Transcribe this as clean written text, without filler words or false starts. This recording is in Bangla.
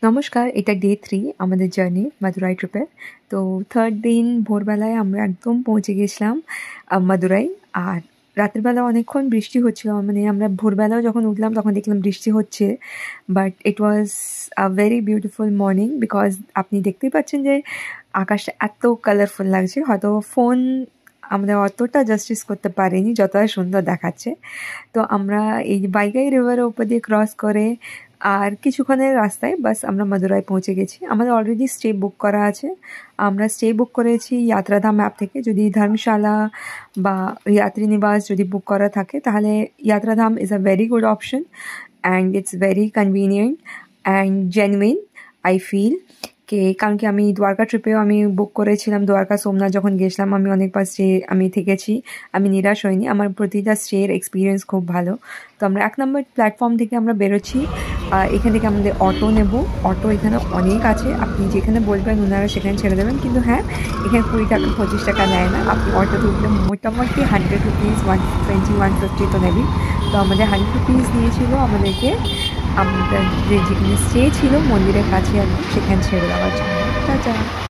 নমস্কার, এটা ডে 3 আমাদের জার্নি মাদুরাই ট্রিপের। তো থার্ড দিন ভোরবেলায় আমরা একদম পৌঁছে গেছিলাম মাদুরাই। আর রাতের বেলা অনেকক্ষণ বৃষ্টি হচ্ছিল, মানে আমরা ভোরবেলাও যখন উঠলাম তখন দেখলাম বৃষ্টি হচ্ছে, but it was a very beautiful morning because আপনি দেখতেই পাচ্ছেন যে আকাশটা এত কালারফুল লাগছে। হয়তো ফোন আমাদের অতটা জাস্টিস করতে পারেনি যতটা সুন্দর দেখাচ্ছে। তো আমরা এই বাইগাই রিভারের উপর দিয়ে ক্রস করে আর কিছুক্ষণের রাস্তায় বাস আমরা মাদুরাই পৌঁছে গেছি। আমাদের অলরেডি স্টে বুক করা আছে। আমরা স্টে বুক করেছি ইয়াত্রাধাম অ্যাপ থেকে। যদি ধর্মশালা বা यात्री निवास যদি বুক করা থাকে তাহলে Yatradham is a very good option and it's very convenient and genuine I feel কারণ কি আমি দ্বারকা ট্রিপেও আমি বুক করেছিলাম। দ্বারকা সোমনাথ যখন গেছিলাম আমি অনেকবার স্টে আমি থেকেছি, আমি নিরাশ হইনি। আমার প্রতিটা স্টের এক্সপিরিয়েন্স খুব ভালো। তো আমরা 1 নম্বর প্ল্যাটফর্ম থেকে আমরা বেরোচ্ছি। এখান থেকে আমাদের অটো নেব। অটো এখানে অনেক আছে, আপনি যেখানে বলবেন ওনারা সেখানে ছেড়ে দেবেন। কিন্তু হ্যাঁ, এখানে 20 টাকা 25 টাকা নেয় না। আপনি অটোতে উঠলে মোটামুটি 100 রুপিস 120 150 তো নেবেই। তো আমাদের 100 রুপিস নিয়েছিল আমাদেরকে আমাদের যেখানে স্টে ছিল মন্দিরের কাছে একদম সেখানে ছেড়ে দেওয়ার জন্য। টাটা।